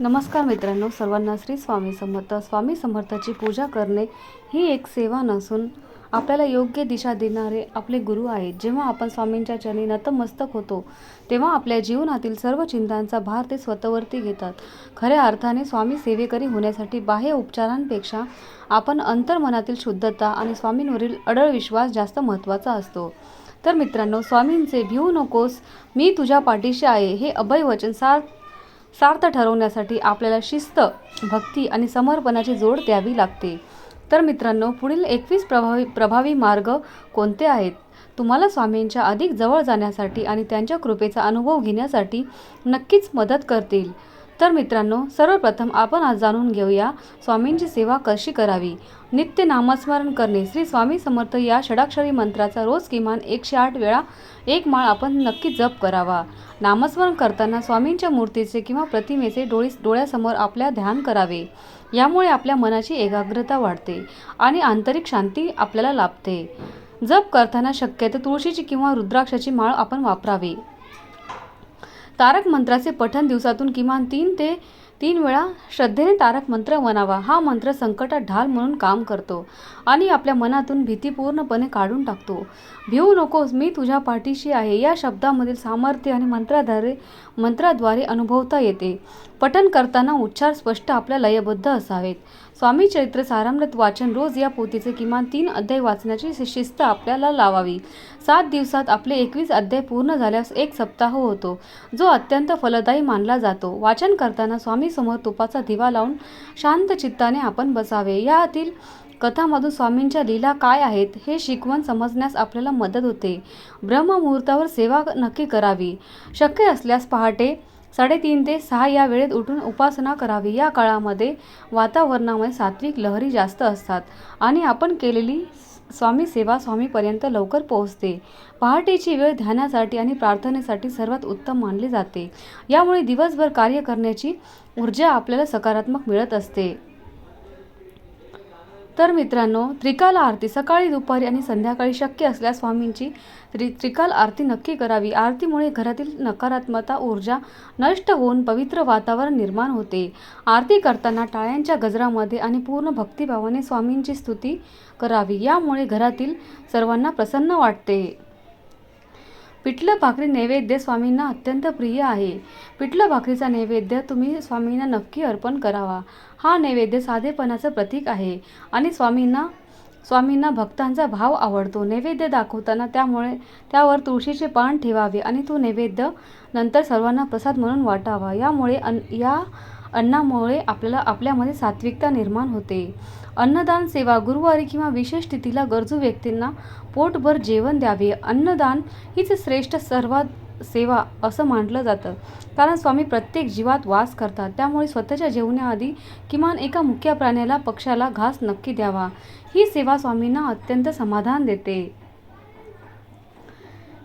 नमस्कार मित्रांनो, सर्वांना श्री स्वामी समर्थ. स्वामी समर्थाची पूजा करणे ही एक सेवा नसून आपल्याला योग्य दिशा देणारे आपले गुरु आहेत. जेव्हा आपण स्वामींच्या चरणी नतमस्तक होतो तेव्हा आपल्या जीवनातील सर्व चिंतांचा भार ते स्वतःवरती घेतात. खऱ्या अर्थाने स्वामी सेवेकरी होण्यासाठी बाह्य उपचारांपेक्षा आपण अंतर्मनातील शुद्धता आणि स्वामींवरील अढळ विश्वास जास्त महत्त्वाचा असतो. तर मित्रांनो, स्वामींचे "भिवू नकोस, मी तुझ्या पाठीशी आहे" हे अभय वचन सार्थ ठरवण्यासाठी आपल्याला शिस्त, भक्ती आणि समर्पणाची जोड द्यावी लागते. तर मित्रांनो, पुढील 21 प्रभावी मार्ग कोणते आहेत? तुम्हाला स्वामींच्या अधिक जवळ जाण्यासाठी आणि त्यांच्या कृपेचा अनुभव घेण्यासाठी नक्कीच मदत करतील. तर मित्रांनो, सर्वप्रथम आपण आज जाणून घेऊया स्वामींची सेवा कशी करावी. नित्य नामस्मरण करणे. श्री स्वामी समर्थ या षडाक्षरी मंत्राचा रोज किमान 108 वेळा एक माळ आपण नक्की जप करावा. नामस्मरण करताना स्वामींच्या मूर्तीचे किंवा प्रतिमेचे डोळ्यासमोर आपल्या ध्यान करावे. यामुळे आपल्या मनाची एकाग्रता वाढते आणि आंतरिक शांती आपल्याला लाभते. जप करताना शक्यतो तुळशीची किंवा रुद्राक्षाची माळ आपण वापरावी. तारक मंत्राचे पठण दिवसातून किमान 3 ते 3 वेळा श्रद्धेने तारक मंत्र म्हणावा. हा मंत्र संकटात ढाल म्हणून काम करतो आणि आपल्या मनातून भीती पूर्णपणे काढून टाकतो. "भिवू नकोस, मी तुझ्या पाठीशी आहे" या शब्दामधील सामर्थ्य आणि मंत्राद्वारे अनुभवता येते. पठण करताना उच्चार स्पष्ट, आपल्या लयबद्ध असावेत. स्वामी चरित्र सारामृत वाचन. रोज या पोथीचे किमान 3 अध्याय वाचण्याची शिस्त आपल्याला लावावी. 7 दिवसात आपले 21 अध्याय पूर्ण झाल्यास 1 सप्ताह होतो, जो अत्यंत फलदायी मानला जातो. वाचन करताना स्वामी समोर तुपाचा दिवा लावून शांत चित्ताने आपण बसावे. यातील कथामधून स्वामींच्या लीला काय आहेत हे शिकवण समजण्यास आपल्याला मदत होते. ब्रह्ममुहूर्तावर सेवा नक्की करावी. शक्य असल्यास पहाटे 3:30 ते 6 या वेळेत उठून उपासना करावी. या काळामध्ये वातावरणामध्ये सात्विक लहरी जास्त असतात आणि आपण केलेली स्वामी सेवा स्वामीपर्यंत लवकर पोहोचते. पहाटेची वेळ ध्यानासाठी आणि प्रार्थनेसाठी सर्वात उत्तम मानली जाते. यामुळे दिवसभर कार्य करण्याची ऊर्जा आपल्याला सकारात्मक मिळत असते. तर मित्रांनो, त्रिकाल आरती. सकाळी, दुपारी आणि संध्याकाळी शक्य असल्यास स्वामींची त्रिकाल आरती नक्की करावी. आरतीमुळे घरातील नकारात्मक ऊर्जा नष्ट होऊन पवित्र वातावरण निर्माण होते. आरती करताना टाळ्यांच्या गजरामध्ये आणि पूर्ण भक्तिभावाने स्वामींची स्तुती करावी. यामुळे घरातील सर्वांना प्रसन्न वाटते. पिठलं भाकरी नैवेद्य स्वामींना अत्यंत प्रिय आहे. पिठलं भाकरीचा नैवेद्य तुम्ही स्वामींना नक्की अर्पण करावा. हा नैवेद्य साधेपणाचं प्रतीक आहे आणि स्वामींना भक्तांचा भाव आवडतो. नैवेद्य दाखवताना त्यावर तुळशीचे पान ठेवावे आणि तो नैवेद्य नंतर सर्वांना प्रसाद म्हणून वाटावा. या अन्नामुळे आपल्यामध्ये सात्विकता निर्माण होते. अन्नदान सेवा. गुरुवारी किंवा विशेष तिथीला गरजू व्यक्तींना पोटभर जेवण द्यावे. अन्नदान हीच श्रेष्ठ सर्वात सेवा असं मानलं जातं, कारण स्वामी प्रत्येक जीवात वास करतात. त्यामुळे स्वतःच्या जेवणाआधी किमान एका मुक्या प्राण्याला, पक्ष्याला घास नक्की द्यावा. ही सेवा स्वामींना अत्यंत समाधान देते.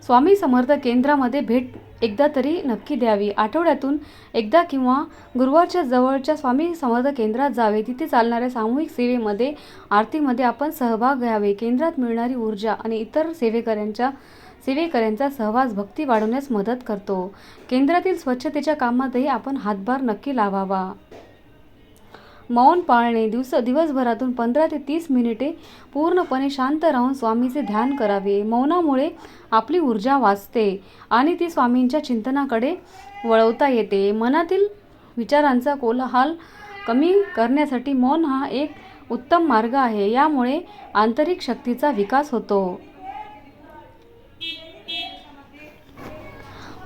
स्वामी समर्थ केंद्रामध्ये भेट एकदा तरी नक्की द्यावी. आठवड्यातून एकदा किंवा गुरुवारच्या जवळच्या स्वामी समर्थ केंद्रात जावे. तिथे चालणाऱ्या सामूहिक सेवेमध्ये, आरतीमध्ये आपण सहभाग घ्यावे. केंद्रात मिळणारी ऊर्जा आणि इतर सेवेकऱ्यांचा सहवास भक्ती वाढवण्यास मदत करतो. केंद्रातील स्वच्छतेच्या कामातही आपण हातभार नक्की लावावा. मौन पाळणे. दिवसभरातून 15 ते 30 मिनिटे पूर्णपणे शांत राहून स्वामीचे ध्यान करावे. मौनामुळे आपली ऊर्जा वाचते आणि ती स्वामींच्या चिंतनाकडे वळवता येते. मनातील विचारांचा कोलाहल कमी करण्यासाठी मौन हा एक उत्तम मार्ग आहे. यामुळे आंतरिक शक्तीचा विकास होतो.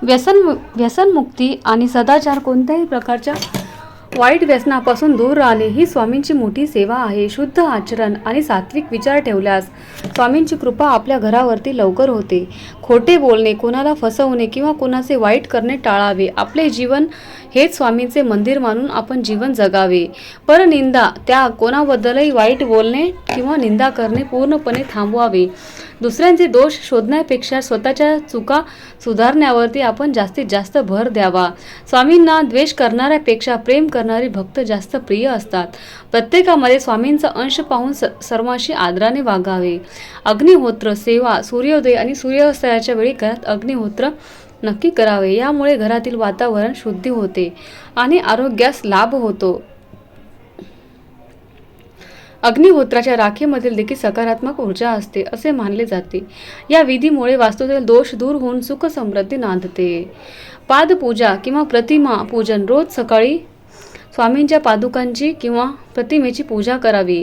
व्यसनमुक्ती आणि सदाचार. कोणत्याही प्रकारच्या वाईट व्यसनापासून दूर राहणे ही स्वामींची मोठी सेवा आहे. शुद्ध आचरण आणि सात्विक विचार ठेवल्यास स्वामींची कृपा आपल्या घरावरती लवकर होते. खोटे बोलणे, कोणाला फसवणे किंवा कोणाचे वाईट करणे टाळावे. आपले जीवन हेच स्वामींचे मंदिर मानून आपण जीवन जगावे. परनिंदा, त्याग, कोणाबद्दलही वाईट बोलणे किंवा निंदा करणे पूर्णपणे थांबवावे. दुसऱ्यांचे दोष शोधण्यापेक्षा स्वतःच्या चुका सुधारण्यावरती आपण जास्तीत जास्त भर द्यावा. स्वामींना द्वेष करणाऱ्यापेक्षा प्रेम करणारे भक्त जास्त प्रिय असतात. प्रत्येकामध्ये स्वामींचा अंश पाहून सर्वांशी आदराने वागावे. अग्निहोत्र सेवा. सूर्योदय आणि सूर्यास्ताच्या वेळी घरात अग्निहोत्र नक्की करावे. यामुळे घरातील वातावरण शुद्ध होते आणि आरोग्यास लाभ होतो. अग्निहोत्राच्या राखेमधील देखील सकारात्मक ऊर्जा असते असे मानले जाते. या विधीमुळे वास्तूतील दोष दूर होऊन सुख समृद्धी नांदते. पादपूजा किंवा प्रतिमा पूजन. रोज सकाळी स्वामींच्या पादुकांची किंवा प्रतिमेची पूजा करावी.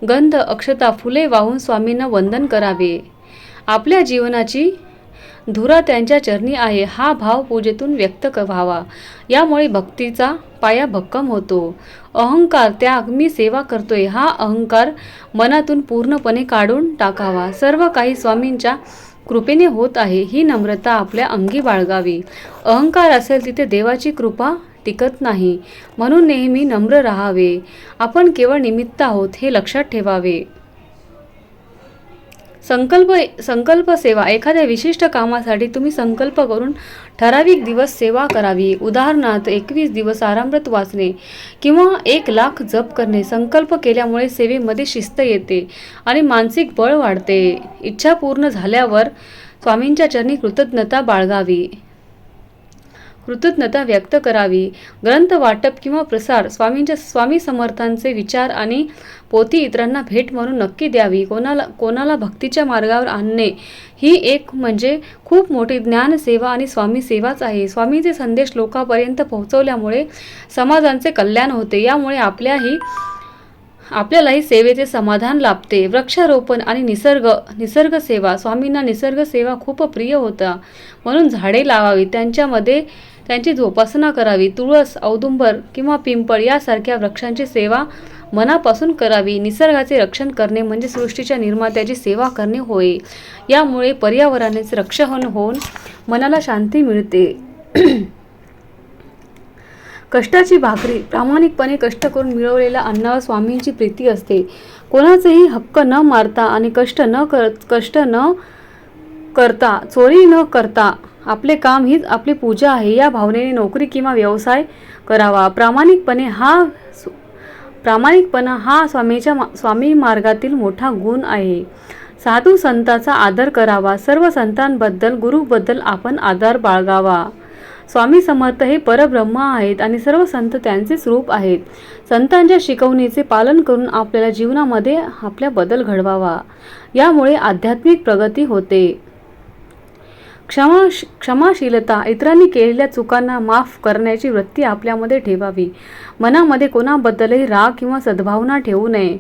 गंध, अक्षता, फुले वाहून स्वामींना वंदन करावे. आपल्या जीवनाची धुरा त्यांच्या चरणी आहे हा भाव पूजेतून व्यक्त व्हावा. यामुळे भक्तीचा पाया भक्कम होतो. अहंकार त्याग, मी सेवा करतोय हा अहंकार मनातून पूर्णपणे काढून टाकावा. सर्व काही स्वामींच्या कृपेने होत आहे ही नम्रता आपल्या अंगी बाळगावी. अहंकार असेल तिथे देवाची कृपा टिकत नाही. म्हणून नेहमी नम्र राहावे. आपण केवळ निमित्त आहोत हे लक्षात ठेवावे. संकल्प सेवा. एखाद्या विशिष्ट कामासाठी तुम्ही संकल्प करून ठराविक दिवस सेवा करावी. उदाहरणार्थ 21 दिवस आरामव्रत वाचणे किंवा 1,00,000 जप करणे. संकल्प केल्यामुळे सेवेमध्ये शिस्त येते आणि मानसिक बळ वाढते. इच्छा पूर्ण झाल्यावर स्वामींच्या चरणी कृतज्ञता व्यक्त करावी. ग्रंथ वाटप किंवा प्रसार. स्वामी समर्थांचे विचार आणि पोथी इतरांना भेट म्हणून नक्की द्यावी. कोणाला भक्तीच्या मार्गावर आणणे ही एक म्हणजे खूप मोठी ज्ञान सेवा आणि स्वामी सेवाच आहे. स्वामीचे संदेश लोकांपर्यंत पोहोचवल्यामुळे समाजांचे कल्याण होते. यामुळे आपल्यालाही सेवेचे समाधान लाभते. वृक्षारोपण आणि निसर्ग सेवा. स्वामींना निसर्ग सेवा खूप प्रिय होता म्हणून झाडे लावावी. त्यांची जोपासना करावी. तुळस, औदुंबर किंवा पिंपळ यासारख्या वृक्षांची सेवा मनापासून करावी. निसर्गाचे रक्षण करणे म्हणजे सृष्टीच्या निर्मात्याची सेवा करणे होय. यामुळे पर्यावरणाचे रक्षण होऊन मनाला शांती मिळते. कष्टाची भाकरी. प्रामाणिकपणे कष्ट करून मिळवलेल्या अन्नावर स्वामींची प्रीती असते. कोणाचेही हक्क न मारता आणि कष्ट न करता, चोरी न करता आपले काम हीच आपली पूजा आहे या भावनेने नोकरी किंवा व्यवसाय करावा. प्रामाणिकपणा हा स्वामी मार्गातील मोठा गुण आहे. साधू संतांचा आदर करावा. सर्व संतांबद्दल, गुरुबद्दल आपण आदर बाळगावा. स्वामी समर्थ हे परब्रह्म आहेत आणि सर्व संत त्यांचेच रूप आहेत. संतांच्या शिकवणीचे पालन करून आपल्याला जीवनामध्ये आपल्या बदल घडवावा. यामुळे आध्यात्मिक प्रगती होते. क्षमाशीलता. इतरांनी केलेल्या चुकांना माफ करण्याची वृत्ती आपल्यामध्ये ठेवावी. मनामध्ये कोणाबद्दलही राग किंवा सद्भावना ठेवू नये.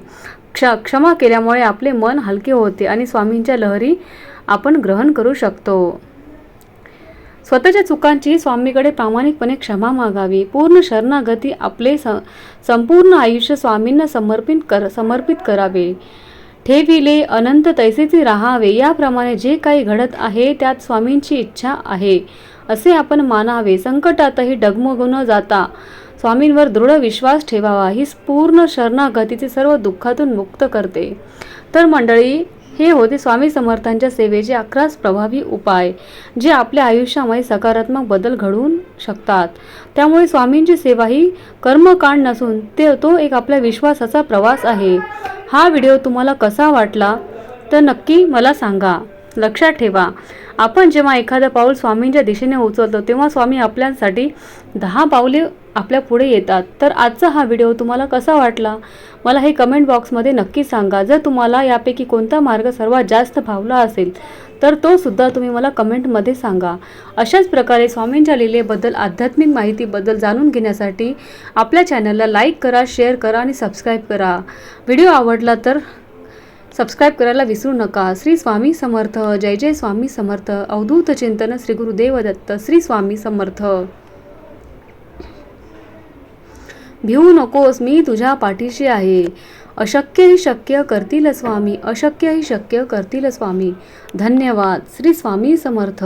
क्षमा केल्यामुळे आपले मन हलके होते आणि स्वामींच्या लहरी आपण ग्रहण करू शकतो. स्वतःच्या चुकांची स्वामीकडे प्रामाणिकपणे क्षमा मागावी. पूर्ण शरणागती. आपले संपूर्ण आयुष्य स्वामींना समर्पित करावे. ठेविले अनंत तैसेचे राहावे. याप्रमाणे जे काही घडत आहे त्यात स्वामींची इच्छा आहे असे आपण मानावे. संकटातही डगमगू न जाता स्वामींवर दृढ विश्वास ठेवावा. ही पूर्ण शरणागतीचे सर्व दुःखातून मुक्त करते. तर मंडळी, हे होते स्वामी समर्थांच्या सेवेचे 11 प्रभावी उपाय जे आपल्या आयुष्यामध्ये सकारात्मक बदल घडवून शकतात. त्यामुळे स्वामींची सेवा ही कर्मकांड नसून तो एक आपल्या विश्वासाचा प्रवास आहे. हा व्हिडिओ तुम्हाला कसा वाटला तर नक्की मला सांगा. लक्षात ठेवा, आपण जेव्हा एखादं पाऊल स्वामींच्या दिशेने उचलतो तेव्हा स्वामी आपल्यासाठी 10 पावले आपल्या पुढे येतात. तर आजचा हा व्हिडिओ तुम्हाला कसा वाटला मला हे कमेंट बॉक्समध्ये नक्की सांगा. जर तुम्हाला यापैकी कोणता मार्ग सर्वात जास्त भावला असेल तर तो सुद्धा तुम्ही मला कमेंटमध्ये सांगा. अशाच प्रकारे स्वामींच्या लीलेबद्दल, आध्यात्मिक माहितीबद्दल जाणून घेण्यासाठी आपल्या चॅनलला लाईक करा, शेअर करा आणि सबस्क्राईब करा. व्हिडिओ आवडला तर सबस्क्राईब करायला विसरू नका. श्री स्वामी समर्थ. जय जय स्वामी समर्थ. अवधूत चिंतन श्री गुरुदेव दत्त. श्री स्वामी समर्थ. भिवू नकोस, मी तुझ्या पाठीशी आहे. अशक्यही शक्य करतील स्वामी. अशक्यही शक्य करतील स्वामी. धन्यवाद. श्री स्वामी समर्थ.